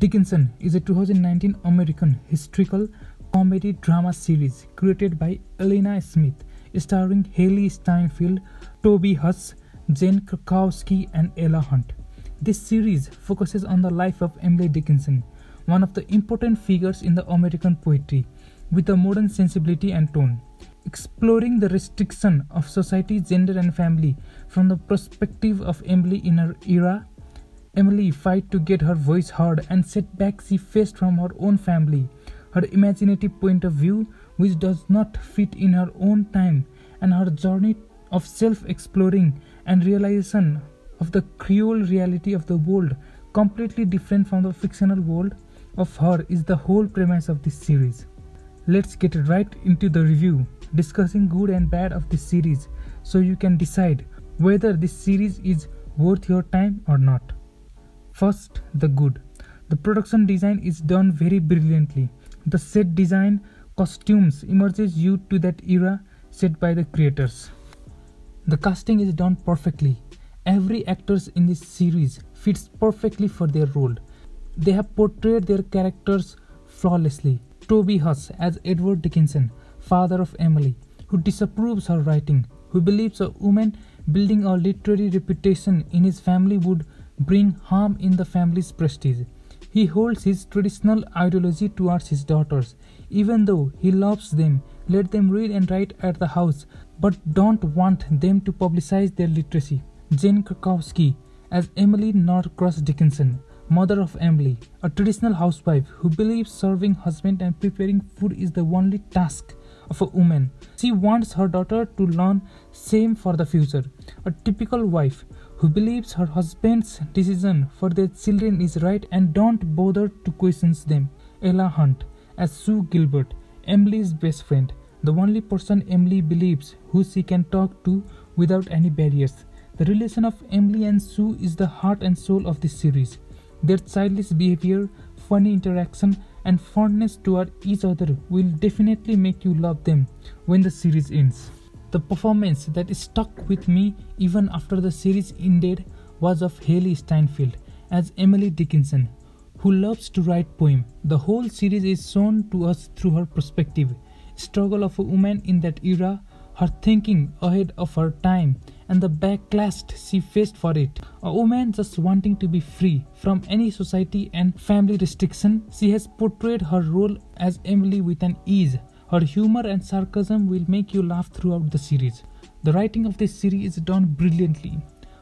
Dickinson is a 2019 American historical comedy drama series created by Elena Smith, starring Haley Steinfeld, Toby Huss, Jane Krakowski, and Ella Hunt. This series focuses on the life of Emily Dickinson, one of the important figures in the American poetry, with a modern sensibility and tone. Exploring the restriction of society, gender, and family from the perspective of Emily in her era, Emily fight to get her voice heard and setbacks she faced from her own family, her imaginative point of view which does not fit in her own time, and her journey of self-exploring and realization of the cruel reality of the world, completely different from the fictional world of her, is the whole premise of this series. Let's get right into the review, discussing good and bad of this series so you can decide whether this series is worth your time or not. First, the good. The production design is done very brilliantly. The set design, costumes immerses you to that era set by the creators. The casting is done perfectly. Every actor in this series fits perfectly for their role. They have portrayed their characters flawlessly. Toby Huss as Edward Dickinson, father of Emily, who disapproves her writing, who believes a woman building a literary reputation in his family would bring harm in the family's prestige. He holds his traditional ideology towards his daughters, even though he loves them, let them read and write at the house, but don't want them to publicize their literacy. Jane Krakowski as Emily Norcross Dickinson, mother of Emily, a traditional housewife who believes serving husband and preparing food is the only task of a woman. She wants her daughter to learn same for the future. A typical wife who believes her husband's decision for their children is right and don't bother to question them. Ella Hunt as Sue Gilbert, Emily's best friend, the only person Emily believes who she can talk to without any barriers. The relation of Emily and Sue is the heart and soul of this series. Their childish behavior, funny interaction, and fondness toward each other will definitely make you love them when the series ends. The performance that stuck with me even after the series ended was of Haley Steinfeld as Emily Dickinson, who loves to write poems. The whole series is shown to us through her perspective, struggle of a woman in that era, her thinking ahead of her time, and the backlash she faced for it. A woman just wanting to be free from any society and family restriction, she has portrayed her role as Emily with an ease. Her humor and sarcasm will make you laugh throughout the series. The writing of this series is done brilliantly.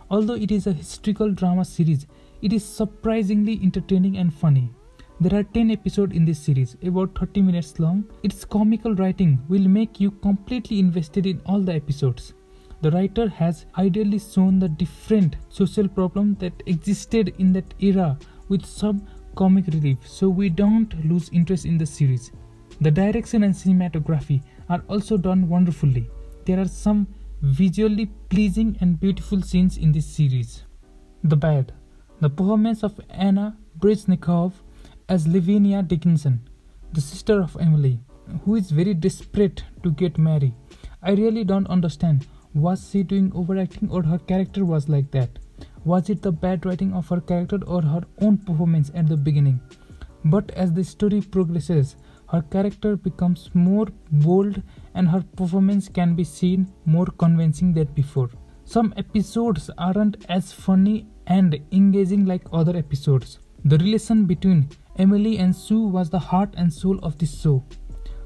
Although it is a historical drama series, it is surprisingly entertaining and funny. There are 10 episodes in this series, about 30 minutes long. Its comical writing will make you completely invested in all the episodes. The writer has ideally shown the different social problems that existed in that era with some comic relief, so we don't lose interest in the series. The direction and cinematography are also done wonderfully. There are some visually pleasing and beautiful scenes in this series. The bad. The performance of Anna Breznikov as Lavinia Dickinson, the sister of Emily, who is very desperate to get married. I really don't understand. Was she doing overacting or her character was like that? Was it the bad writing of her character or her own performance at the beginning? But as the story progresses, her character becomes more bold and her performance can be seen more convincing than before. Some episodes aren't as funny and engaging like other episodes. The relation between Emily and Sue was the heart and soul of this show.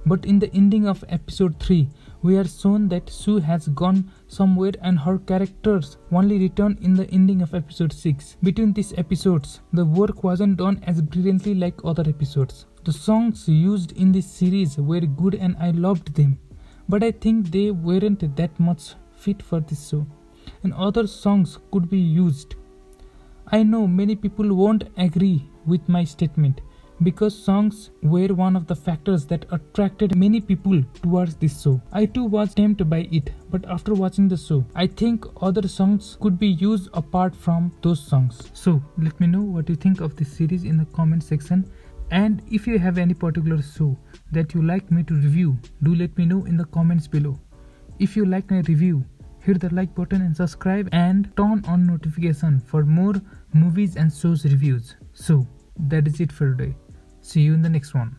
But in the ending of episode 3, we are shown that Sue has gone somewhere and her characters only return in the ending of episode 6. Between these episodes, the work wasn't done as brilliantly like other episodes. The songs used in this series were good and I loved them, but I think they weren't that much fit for this show, and other songs could be used. I know many people won't agree with my statement, because songs were one of the factors that attracted many people towards this show. I too was tempted by it, but after watching the show, I think other songs could be used apart from those songs. So let me know what you think of this series in the comment section, and if you have any particular show that you like me to review, do let me know in the comments below. If you like my review, hit the like button and subscribe and turn on notification for more movies and shows reviews. So that is it for today. See you in the next one.